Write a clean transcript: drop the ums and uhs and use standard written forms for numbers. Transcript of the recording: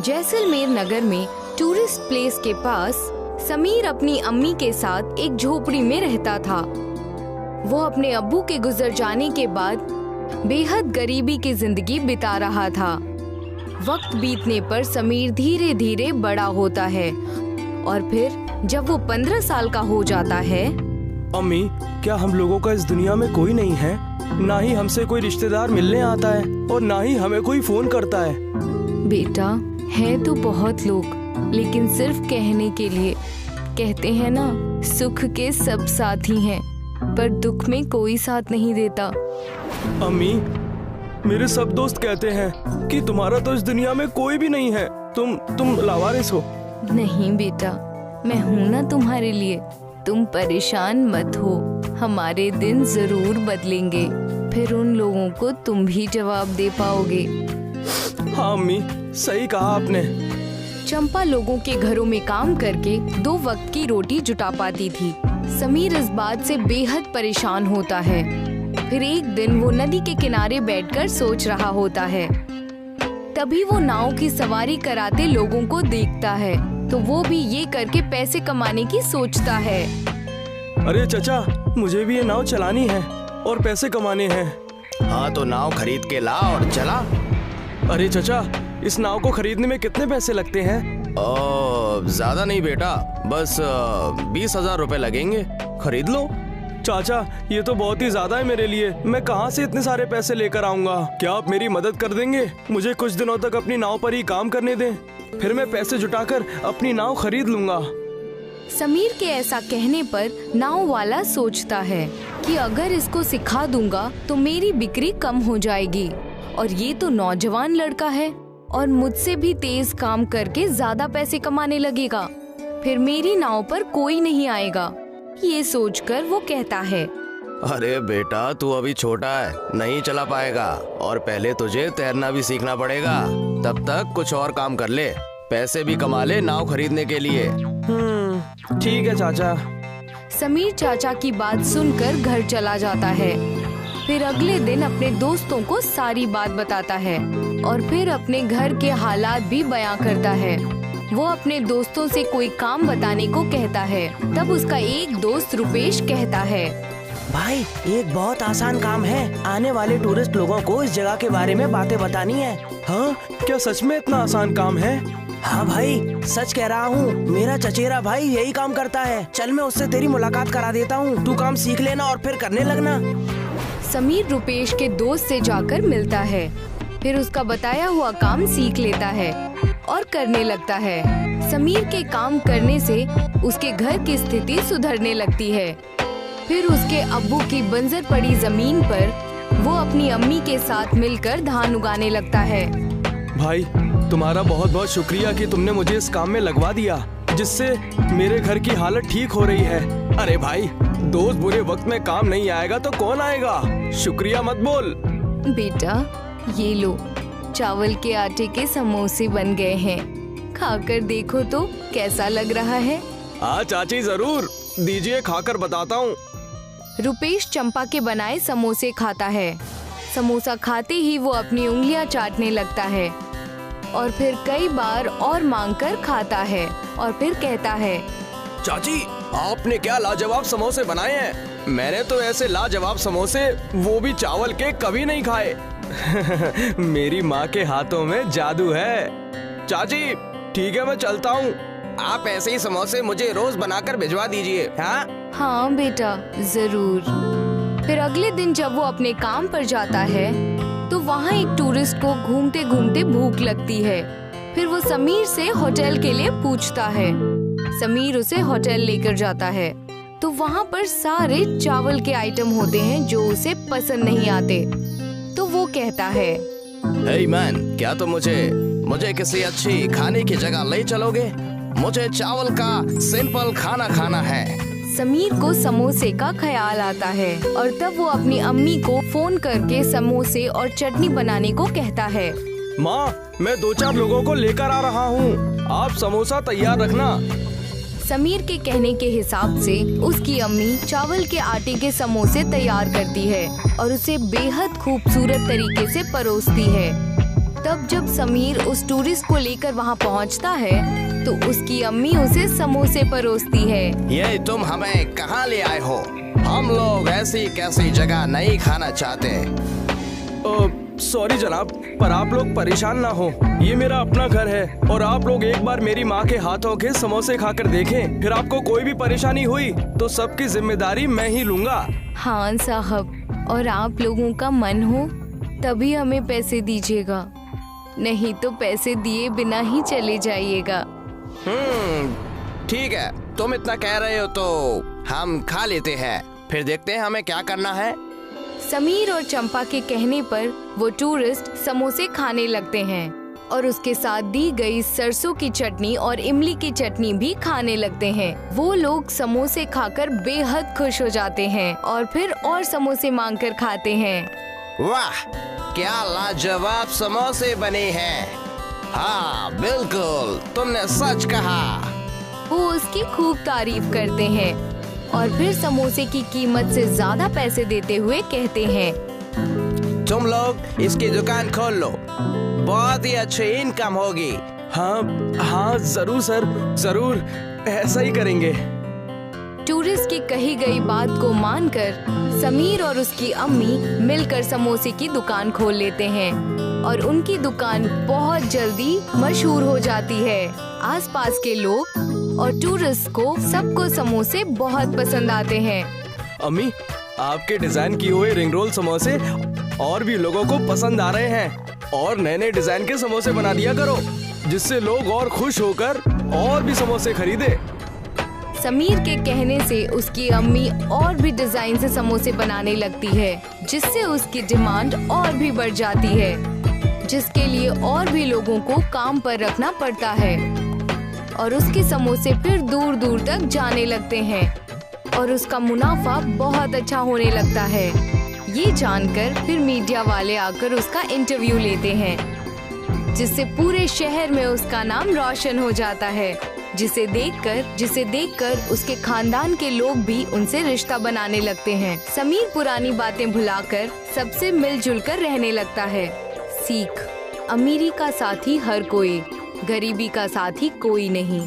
जैसलमेर नगर में tourist place के पास समीर अपनी अम्मी के साथ एक झोपड़ी में रहता था। वो अपने अब्बू के गुजर जाने के बाद बेहद गरीबी की जिंदगी बिता रहा था। वक्त बीतने पर समीर धीरे धीरे बड़ा होता है और फिर जब वो 15 साल का हो जाता है। अम्मी, क्या हम लोगों का इस दुनिया में कोई नहीं है? ना ही हमसे कोई रिश्तेदार मिलने आता है और ना ही हमें कोई फोन करता है। बेटा, है तो बहुत लोग, लेकिन सिर्फ कहने के लिए। कहते हैं ना, सुख के सब साथी हैं, पर दुख में कोई साथ नहीं देता। अम्मी, मेरे सब दोस्त कहते हैं कि तुम्हारा तो इस दुनिया में कोई भी नहीं है, तुम लावारिस हो। नहीं बेटा, मैं हूँ ना तुम्हारे लिए। तुम परेशान मत हो, हमारे दिन जरूर बदलेंगे। फिर उन लोगों को तुम भी जवाब दे पाओगे। हाँ अम्मी, सही कहा आपने। चंपा लोगों के घरों में काम करके 2 वक्त की रोटी जुटा पाती थी। समीर इस बात से बेहद परेशान होता है। फिर एक दिन वो नदी के किनारे बैठकर सोच रहा होता है। तभी वो नाव की सवारी कराते लोगों को देखता है, तो वो भी ये करके पैसे कमाने की सोचता है। अरे चचा, मुझे भी ये नाव चलानी है और पैसे कमाने हैं। हाँ तो नाव खरीद के ला और चला। अरे चचा, इस नाव को खरीदने में कितने पैसे लगते हैं? ज्यादा नहीं बेटा, बस 20,000 रुपए लगेंगे, खरीद लो। चाचा, ये तो बहुत ही ज्यादा है मेरे लिए। मैं कहाँ से इतने सारे पैसे लेकर आऊँगा? क्या आप मेरी मदद कर देंगे? मुझे कुछ दिनों तक अपनी नाव पर ही काम करने दें, फिर मैं पैसे जुटाकर अपनी नाव खरीद लूंगा। समीर के ऐसा कहने पर नाव वाला सोचता है कि अगर इसको सिखा दूंगा तो मेरी बिक्री कम हो जाएगी, और ये तो नौजवान लड़का है और मुझसे भी तेज काम करके ज्यादा पैसे कमाने लगेगा। फिर मेरी नाव पर कोई नहीं आएगा। ये सोचकर वो कहता है, अरे बेटा, तू अभी छोटा है, नहीं चला पाएगा, और पहले तुझे तैरना भी सीखना पड़ेगा। तब तक कुछ और काम कर ले, पैसे भी कमा ले नाव खरीदने के लिए। ठीक है चाचा। समीर चाचा की बात सुनकर घर चला जाता है। फिर अगले दिन अपने दोस्तों को सारी बात बताता है और फिर अपने घर के हालात भी बयां करता है। वो अपने दोस्तों से कोई काम बताने को कहता है। तब उसका एक दोस्त रुपेश कहता है, भाई, एक बहुत आसान काम है। आने वाले टूरिस्ट लोगों को इस जगह के बारे में बातें बतानी है। हाँ, क्या सच में इतना आसान काम है? हाँ भाई, सच कह रहा हूँ। मेरा चचेरा भाई यही काम करता है। चल, मैं उससे तेरी मुलाकात करा देता हूँ। तू काम सीख लेना और फिर करने लगना। समीर रुपेश के दोस्त से जाकर मिलता है। फिर उसका बताया हुआ काम सीख लेता है और करने लगता है। समीर के काम करने से उसके घर की स्थिति सुधरने लगती है। फिर उसके अब्बू की बंजर पड़ी जमीन पर वो अपनी अम्मी के साथ मिलकर धान उगाने लगता है। भाई, तुम्हारा बहुत बहुत शुक्रिया कि तुमने मुझे इस काम में लगवा दिया, जिससे मेरे घर की हालत ठीक हो रही है। अरे भाई, दोस्त बुरे वक्त में काम नहीं आएगा तो कौन आएगा? शुक्रिया मत बोल। बेटा, ये लो, चावल के आटे के समोसे बन गए हैं। खाकर देखो तो कैसा लग रहा है। हाँ चाची, जरूर दीजिए, खाकर बताता हूँ। रुपेश चंपा के बनाए समोसे खाता है। समोसा खाते ही वो अपनी उंगलियां चाटने लगता है और फिर कई बार और मांगकर खाता है और फिर कहता है, चाची, आपने क्या लाजवाब समोसे बनाए हैं। मैंने तो ऐसे लाजवाब समोसे, वो भी चावल के, कभी नहीं खाए। मेरी माँ के हाथों में जादू है। चाची, ठीक है, मैं चलता हूँ। आप ऐसे ही समोसे मुझे रोज बनाकर भिजवा दीजिए। हाँ हाँ बेटा, जरूर। फिर अगले दिन जब वो अपने काम पर जाता है तो वहाँ एक टूरिस्ट को घूमते घूमते भूख लगती है। फिर वो समीर से होटल के लिए पूछता है। समीर उसे होटल लेकर जाता है तो वहाँ पर सारे चावल के आइटम होते हैं जो उसे पसंद नहीं आते। तो वो कहता है, हे मैन, क्या तुम मुझे किसी अच्छी खाने की जगह ले चलोगे? मुझे चावल का सिंपल खाना खाना है। समीर को समोसे का ख्याल आता है और तब वो अपनी अम्मी को फोन करके समोसे और चटनी बनाने को कहता है। माँ, मैं 2-4 लोगों को लेकर आ रहा हूँ, आप समोसा तैयार रखना। समीर के कहने के हिसाब से उसकी अम्मी चावल के आटे के समोसे तैयार करती है और उसे बेहद खूबसूरत तरीके से परोसती है। तब जब समीर उस टूरिस्ट को लेकर वहाँ पहुँचता है तो उसकी अम्मी उसे समोसे परोसती है। ये तुम हमें कहाँ ले आए हो? हम लोग ऐसी कैसी जगह नहीं खाना चाहते। सॉरी जनाब, पर आप लोग परेशान ना हो, ये मेरा अपना घर है और आप लोग एक बार मेरी माँ के हाथों के समोसे खाकर देखें, फिर आपको कोई भी परेशानी हुई तो सबकी जिम्मेदारी मैं ही लूँगा। हाँ साहब, और आप लोगों का मन हो तभी हमें पैसे दीजिएगा, नहीं तो पैसे दिए बिना ही चले जाइएगा। ठीक है, तुम इतना कह रहे हो तो हम खा लेते हैं, फिर देखते हैं हमें क्या करना है। समीर और चंपा के कहने पर वो टूरिस्ट समोसे खाने लगते हैं और उसके साथ दी गई सरसों की चटनी और इमली की चटनी भी खाने लगते हैं। वो लोग समोसे खाकर बेहद खुश हो जाते हैं और फिर और समोसे मांगकर खाते हैं। वाह, क्या लाजवाब समोसे बने हैं। हाँ बिल्कुल, तुमने सच कहा। वो उसकी खूब तारीफ करते हैं और फिर समोसे की कीमत से ज्यादा पैसे देते हुए कहते हैं, तुम लोग इसकी दुकान खोल लो, बहुत ही अच्छी इनकम होगी। हाँ जरूर सर, जरूर ऐसा ही करेंगे। टूरिस्ट की कही गई बात को मानकर समीर और उसकी अम्मी मिलकर समोसे की दुकान खोल लेते हैं और उनकी दुकान बहुत जल्दी मशहूर हो जाती है। आसपास के लोग और टूरिस्ट को सबको समोसे बहुत पसंद आते हैं। अम्मी, आपके डिजाइन किए हुए रिंग रोल समोसे और भी लोगों को पसंद आ रहे हैं और नए नए डिजाइन के समोसे बना दिया करो, जिससे लोग और खुश होकर और भी समोसे खरीदे। समीर के कहने से उसकी अम्मी और भी डिजाइन से समोसे बनाने लगती है, जिससे उसकी डिमांड और भी बढ़ जाती है, जिसके लिए और भी लोगों को काम पर रखना पड़ता है और उसके समोसे फिर दूर दूर तक जाने लगते हैं और उसका मुनाफा बहुत अच्छा होने लगता है। ये जानकर फिर मीडिया वाले आकर उसका इंटरव्यू लेते हैं, जिससे पूरे शहर में उसका नाम रोशन हो जाता है, जिसे देखकर उसके खानदान के लोग भी उनसे रिश्ता बनाने लगते हैं। समीर पुरानी बातें भुलाकर सबसे मिलजुल कर रहने लगता है। सीख, अमीरी का साथी हर कोई, गरीबी का साथी कोई नहीं।